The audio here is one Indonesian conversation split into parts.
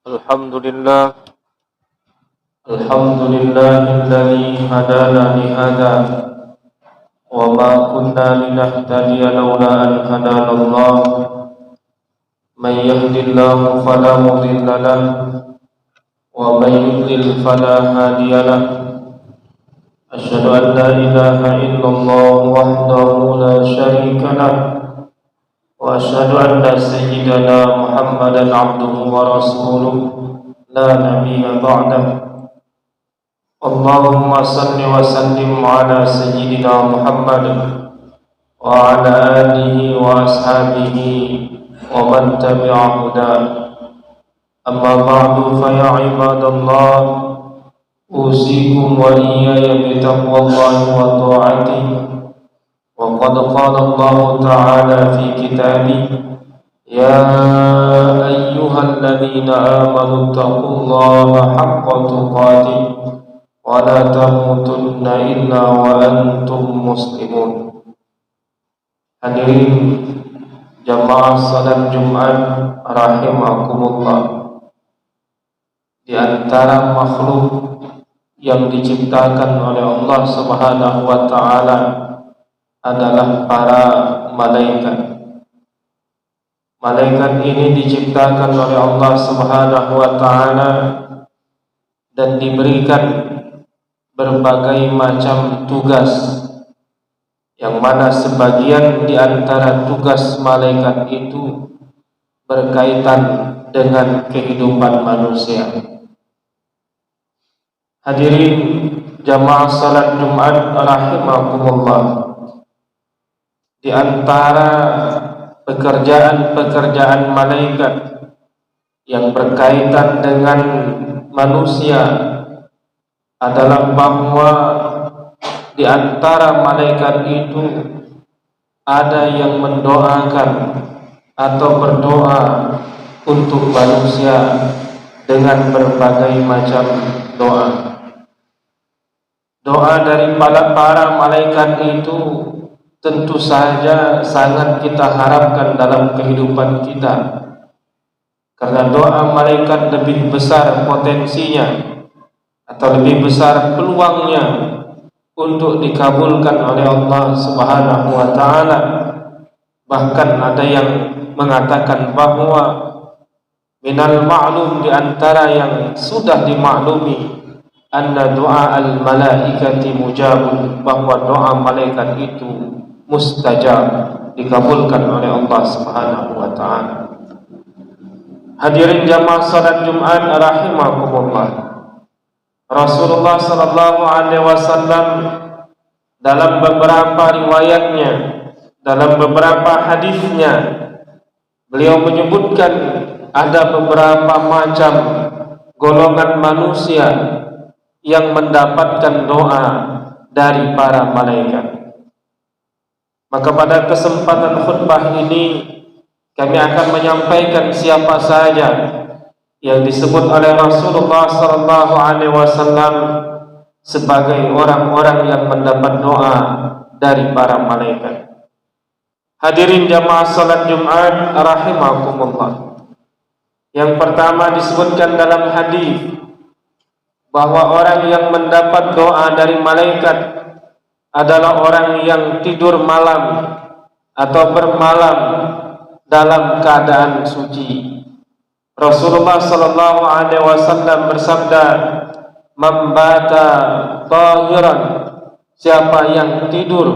Alhamdulillah Alhamdulillahilladzi hadana lihada wa ma kunna linahtadiya laula an hadana Allah man yahdihillahu fala mudilla lahu wa man yudlil fala hadiya lahu asyhadu an la ilaha illallah wahdahu la syarika lahu wa asyhadu anna sayyidana Muhammadan abduhu wa rasuluhu la nabiyya ba'dahu. Allahumma salli wa sallim ala sayyidina Muhammad wa ala alihi wa ashabihi wa man tabi'a huda. Amma ba'du fa ya ibadallah, usikum wa iyaya bi taqwallahi wa ta'atihi. Wa qad qala Allah ta'ala fi kitabihi, ya ayyuhalladzina amanu taqullaha haqqa tuqatih wa la tamutunna illa wa antum muslimun. Hadirin jamaah salat Jumat rahimakumullah, di antara makhluk yang diciptakan oleh Allah Subhanahu wa taala adalah para malaikat. Malaikat ini diciptakan oleh Allah Subhanahu wa taala dan diberikan berbagai macam tugas, yang mana sebagian di antara tugas malaikat itu berkaitan dengan kehidupan manusia. Hadirin jamaah salat Jumat rahimakumullah, di antara pekerjaan-pekerjaan malaikat yang berkaitan dengan manusia adalah bahwa di antara malaikat itu ada yang mendoakan atau berdoa untuk manusia dengan berbagai macam doa. Doa dari para malaikat itu tentu saja sangat kita harapkan dalam kehidupan kita, karena doa malaikat lebih besar potensinya atau lebih besar peluangnya untuk dikabulkan oleh Allah Subhanahu wa taala. Bahkan ada yang mengatakan bahwa minal ma'lum, di antara yang sudah dimaklumi, anna doa al malaikati mujabun, bahwa doa malaikat itu mustajab, dikabulkan oleh Allah Subhanahu wa taala. Hadirin jamaah salat Jumat rahimakumullah, Rasulullah sallallahu alaihi wasallam dalam beberapa riwayatnya, dalam beberapa hadisnya, beliau menyebutkan ada beberapa macam golongan manusia yang mendapatkan doa dari para malaikat. Maka pada kesempatan khutbah ini kami akan menyampaikan siapa saja yang disebut oleh Rasulullah sallallahu alaihi wasallam sebagai orang-orang yang mendapat doa dari para malaikat. Hadirin jamaah salat Jumat rahimakumullah, yang pertama disebutkan dalam hadis bahwa orang yang mendapat doa dari malaikat adalah orang yang tidur malam atau bermalam dalam keadaan suci. Rasulullah sallallahu alaihi wasallam bersabda, "Mambata tahiran," siapa yang tidur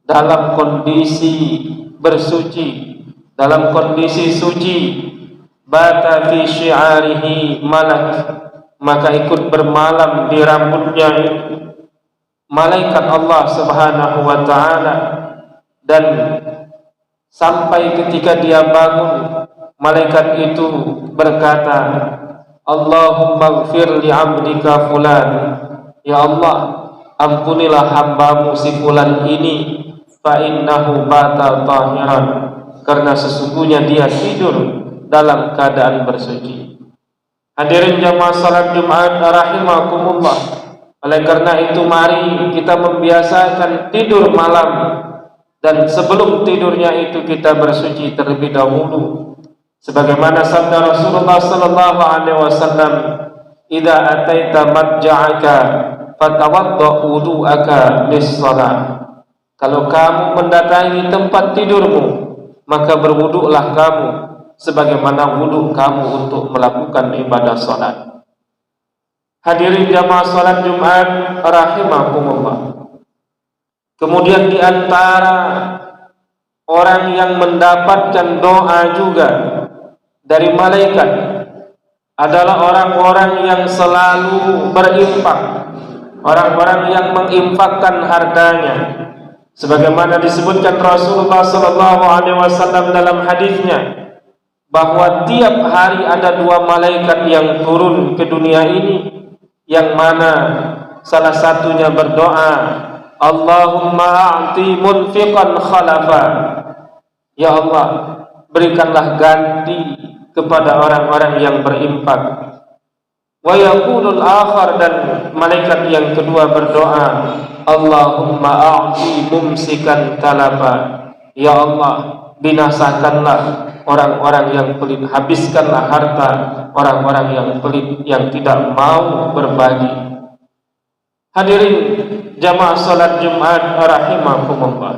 dalam kondisi bersuci, dalam kondisi suci, bata fi syi'arihi malak, maka ikut bermalam di rambutnya malaikat Allah Subhanahu wa taala, dan sampai ketika dia bangun malaikat itu berkata, Allahumma gfir li abdika fulan, ya Allah, ampunilah hambamu si fulan ini, fa innahu bata tahiran, karena sesungguhnya dia tidur dalam keadaan bersuci. Hadirin jamaah salat Jumat rahimakumullah, oleh karena itu mari kita membiasakan tidur malam, dan sebelum tidurnya itu kita bersuci terlebih dahulu, Sebagaimana sabda Rasulullah sallallahu alaihi wasallam, "Idza ataita madja'aka fatawadda wudu'aka lis-shalah." Kalau kamu mendatangi tempat tidurmu, maka berwuduklah kamu sebagaimana wuduk kamu untuk melakukan ibadah salat. Hadirin jamaah salat Jumat rahimakumullah. Kemudian di antara orang yang mendapatkan doa juga dari malaikat adalah orang-orang yang selalu berinfak, orang-orang yang menginfakkan hartanya. Sebagaimana disebutkan Rasulullah sallallahu alaihi wasallam dalam hadisnya, bahwa tiap hari ada dua malaikat yang turun ke dunia ini, yang mana salah satunya berdoa, Allahumma a'ti munfiqan khalafa. Ya Allah, berikanlah ganti kepada orang-orang yang berinfak. Wa yaqulul akhar, dan malaikat yang kedua berdoa, Allahumma a'ti mumsikan talafa. Ya Allah, binasakanlah orang-orang yang pelit, habiskanlah harta orang-orang yang pelit, yang tidak mau berbagi. Hadirin jamaah salat Jumat rahimakumullah.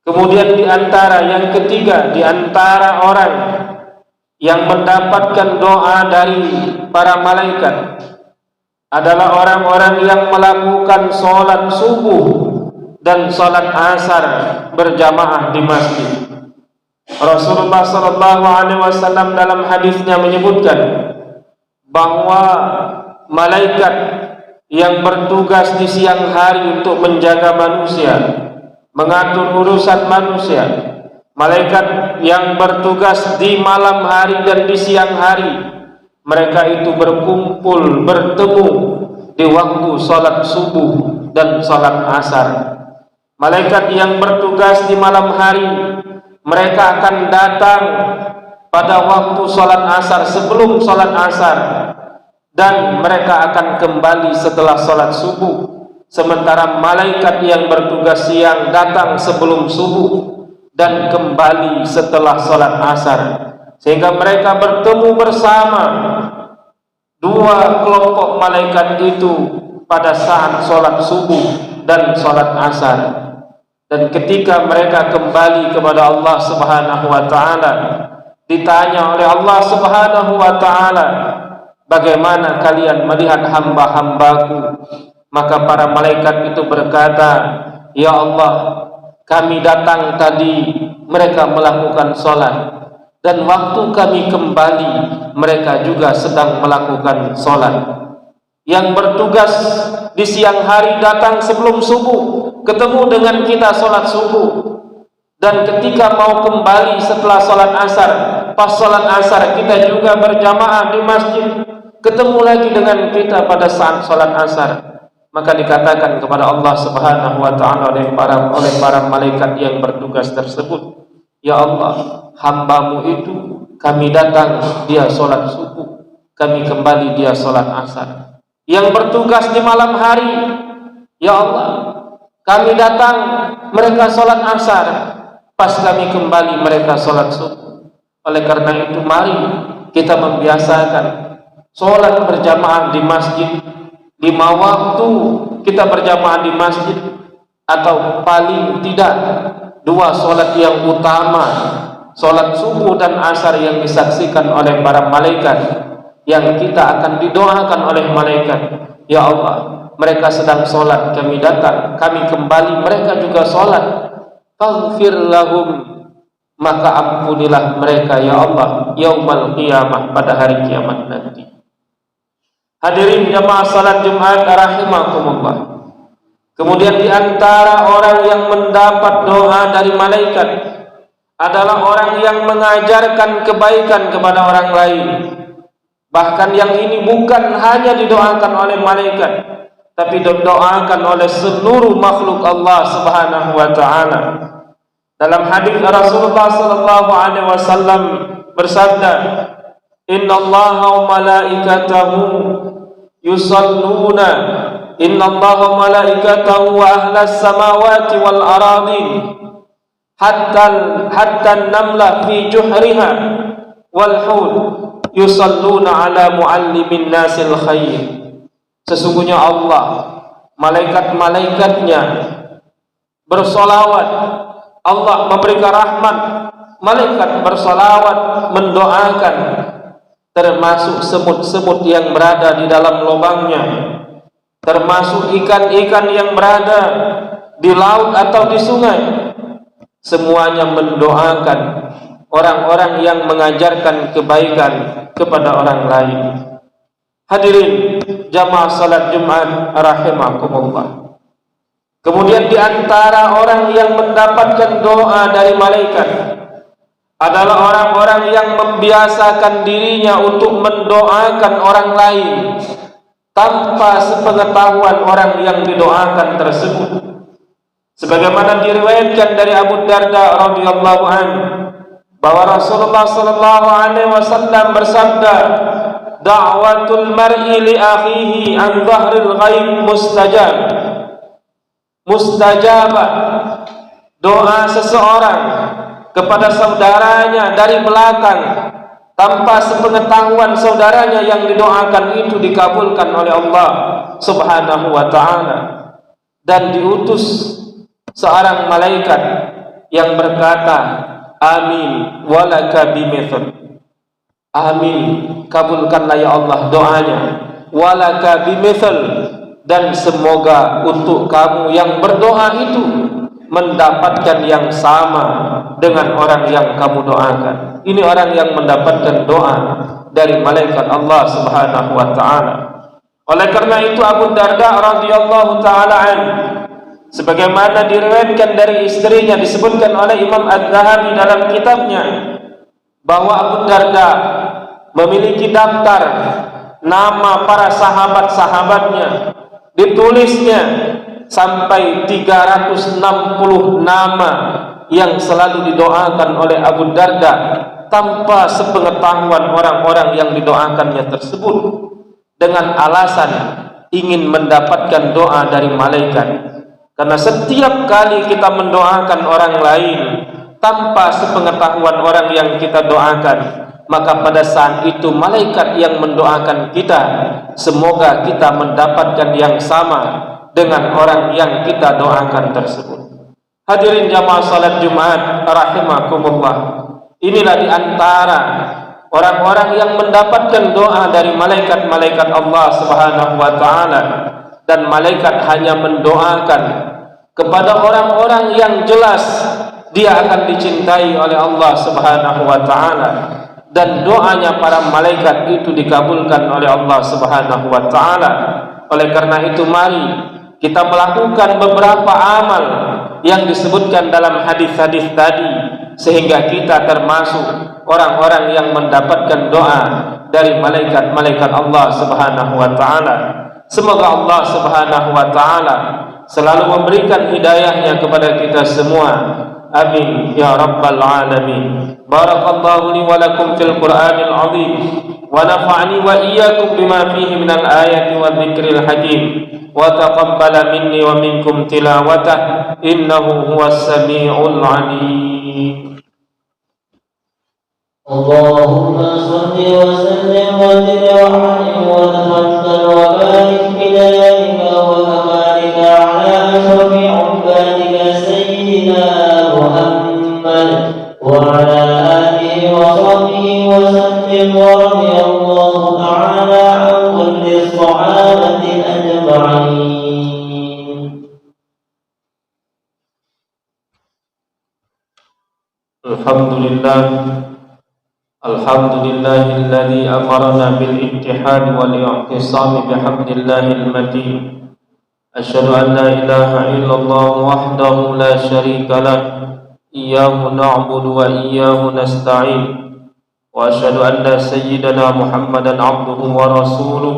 Kemudian di antara yang ketiga, di antara orang yang mendapatkan doa dari para malaikat adalah orang-orang yang melakukan sholat subuh dan sholat asar berjamaah di masjid. Rasulullah sallallahu alaihi wasallam dalam hadisnya menyebutkan bahwa malaikat yang bertugas di siang hari untuk menjaga manusia, mengatur urusan manusia, malaikat yang bertugas di malam hari dan di siang hari, mereka itu berkumpul, bertemu di waktu salat subuh dan salat asar. Malaikat yang bertugas di malam hari, mereka akan datang pada waktu salat asar, sebelum salat asar, dan mereka akan kembali setelah salat subuh. Sementara malaikat yang bertugas siang datang sebelum subuh dan kembali setelah salat asar, sehingga mereka bertemu bersama dua kelompok malaikat itu pada saat salat subuh dan salat asar. Dan ketika mereka kembali kepada Allah Subhanahu wa taala, ditanya oleh Allah Subhanahu wa taala, bagaimana kalian melihat hamba-hambaku? Maka para malaikat itu berkata, ya Allah, kami datang tadi, mereka melakukan sholat, dan waktu kami kembali, mereka juga sedang melakukan sholat. Yang bertugas di siang hari datang sebelum subuh, ketemu dengan kita sholat subuh, dan ketika mau kembali setelah sholat asar, pas sholat asar kita juga berjamaah di masjid, ketemu lagi dengan kita pada saat sholat asar. Maka dikatakan kepada Allah Subhanahu wa ta'ala oleh para malaikat yang bertugas tersebut, ya Allah, hambamu itu kami datang dia sholat subuh, kami kembali dia sholat asar. Yang bertugas di malam hari, ya Allah, kami datang mereka sholat asar, pas kami kembali mereka sholat subuh. Oleh karena itu mari kita membiasakan sholat berjamaah di masjid. 5 waktu kita berjamaah di masjid, atau paling tidak 2 sholat yang utama, sholat subuh dan asar yang disaksikan oleh para malaikat, yang kita akan didoakan oleh malaikat. Ya Allah, mereka sedang sholat, kami datang, kami kembali, mereka juga sholat. Faghfir lahum, maka ampunilah mereka ya Allah, yaumal qiyamah, pada hari kiamat nanti. Hadirin jamaah salat Jumat rahimakumullah. Kemudian di antara orang yang mendapat doa dari malaikat adalah orang yang mengajarkan kebaikan kepada orang lain. Bahkan yang ini bukan hanya didoakan oleh malaikat, tapi didoakan oleh seluruh makhluk Allah Subhanahu wa taala. Dalam hadis Rasulullah sallallahu alaihi wasallam bersabda, "Innallaha wa malaikatahu yusalluna, innallaha wa malaikatahu wa ahlas samawati wal aradin." hatta namla fi juhriha wal hud yusalluna ala muallimin nasil khair. Sesungguhnya Allah, malaikat-malaikatnya bersolawat, Allah memberikan rahmat, malaikat bersolawat mendoakan, termasuk semut-semut yang berada di dalam lubangnya, termasuk ikan-ikan yang berada di laut atau di sungai. Semuanya mendoakan orang-orang yang mengajarkan kebaikan kepada orang lain. Hadirin jamaah salat Jumat rahimakumullah. Kemudian di antara orang yang mendapatkan doa dari malaikat adalah orang-orang yang membiasakan dirinya untuk mendoakan orang lain tanpa sepengetahuan orang yang didoakan tersebut. Sebagaimana diriwayatkan dari Abu Darda radhiyallahu anhu bahwa Rasulullah sallallahu alaihi wasallam bersabda, "Da'watul mar'i li akhihi an dhahril ghaib mustajabah." Doa seseorang kepada saudaranya dari belakang tanpa sepengetahuan saudaranya yang didoakan itu dikabulkan oleh Allah Subhanahu wa ta'ala. Dan diutus seorang malaikat yang berkata, "Amin walaka bimithal." Amin, kabulkanlah ya Allah doanya. Walaka bimithal, dan semoga untuk kamu yang berdoa itu mendapatkan yang sama dengan orang yang kamu doakan. Ini orang yang mendapatkan doa dari malaikat Allah Subhanahu wa ta'ala. Oleh karena itu Abu Darda radhiyallahu ta'ala anhu, sebagaimana diriwayatkan dari istrinya, disebutkan oleh Imam Az-Zahabi dalam kitabnya, bahwa Abu Darda memiliki daftar nama para sahabat-sahabatnya. Ditulisnya sampai 360 nama yang selalu didoakan oleh Abu Darda tanpa sepengetahuan orang-orang yang didoakannya tersebut, dengan alasan ingin mendapatkan doa dari malaikat. Karena setiap kali kita mendoakan orang lain tanpa sepengetahuan orang yang kita doakan, maka pada saat itu malaikat yang mendoakan kita, semoga kita mendapatkan yang sama dengan orang yang kita doakan tersebut. Hadirin jamaah salat Jumat rahimakumullah, inilah di antara orang-orang yang mendapatkan doa dari malaikat-malaikat Allah Subhanahu wa ta'ala. Dan malaikat hanya mendoakan kepada orang-orang yang jelas dia akan dicintai oleh Allah Subhanahu wa ta'ala, dan doanya para malaikat itu dikabulkan oleh Allah Subhanahu wa ta'ala. Oleh karena itu mari kita melakukan beberapa amal yang disebutkan dalam hadis-hadis tadi, sehingga kita termasuk orang-orang yang mendapatkan doa dari malaikat-malaikat Allah Subhanahu wa ta'ala. Semoga Allah Subhanahu wa ta'ala selalu memberikan hidayahnya kepada kita semua. Amin ya rabbal alamin. Barakallahu li wa lakum fil Qur'anil azim, wa nafa'ani wa iyyakum bima fihi minal ayati wa dzikril hakim, wa taqabbala minni wa minkum tilawatah, innahu huwas samiul alim. Allahumma salli wa sallim wa zid wa rahim wa tafaddal wa barik bidayika wa amalika ala asrafi ubadika sayyidina Muhammad wa ala alihi wa sahbihi wa sallim, wa radiyallahu ta'ala an kulli sahabati ajma'in. Alhamdulillah, alhamdulillahilladzi amarna bil ittihad wal i'tisam bihamdillahil matin. Asyhadu an la ilaha illallah wahdahu la syarika lah, iyyahu na'budu wa iyyahu nasta'in, wa asyhadu anna sayyidana Muhammadan abduhu wa rasuluh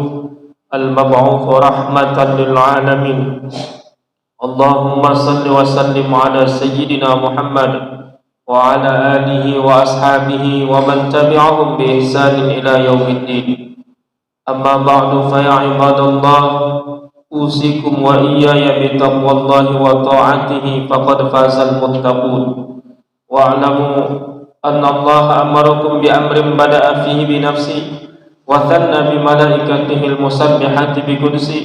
al-mab'uts rahmatan lil alamin. Allahumma salli wa sallim ala sayyidina Muhammad wa ala alihi wa ashabihi wa man tabi'ahum bi ihsanin ila yaumiddin. Amma ba'du, fa ya ibadallah, usikum wa iyaya bi taqwallahi wa ta'atihi, faqad fazal muttaqun. واعلموا أن الله أمركم بأمر بدأ فيه بنفسه وثنى بملائكته المسبحة بقدسه،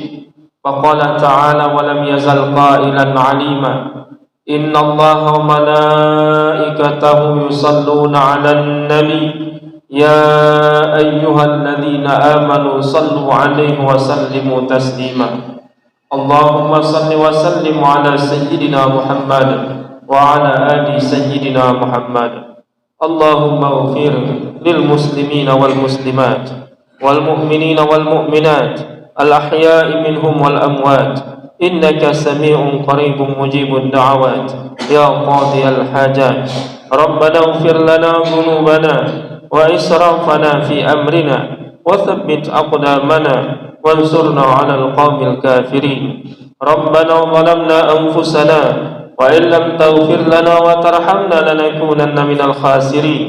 فقال تعالى: ولم يزل قائلا عليما: إن الله وملائكته يصلون على النبي يا أيها الذين آمنوا صلوا عليه وسلموا تسليما. اللهم صل وسلم على سيدنا محمد وعلى آل سيدنا محمد. اللهم اغفر للمسلمين والمسلمات والمؤمنين والمؤمنات الأحياء منهم والأموات، إنك سميع قريب مجيب الدعوات يا قاضي الحاجات. ربنا اغفر لنا ذنوبنا وإسرافنا في أمرنا وثبت أقدامنا وانصرنا على القوم الكافرين. ربنا ظلمنا أنفسنا وإن لم تغفر لنا وترحمنا لنكونن من الخاسرين.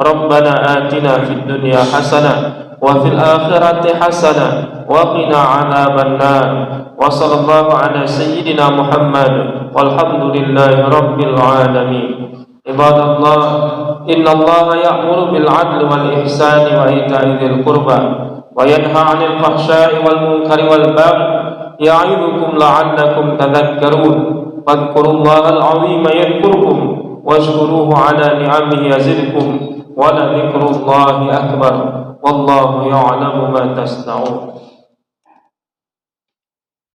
ربنا آتنا في الدنيا حسنة وفي الآخرة حسنة وقنا عذاب النار. وصلى الله على سيدنا محمد والحمد لله رب العالمين. عباد الله، إن الله يأمر بالعدل والإحسان وإيتاء ذي القربى وينهى عن الفحشاء والمنكر والبغي يعظكم لعلكم تذكرون. فاذكروا الله العظيم يذكركم واشكروه على نعمه يزدكم ولذكر الله أكبر والله يعلم ما تصنعون.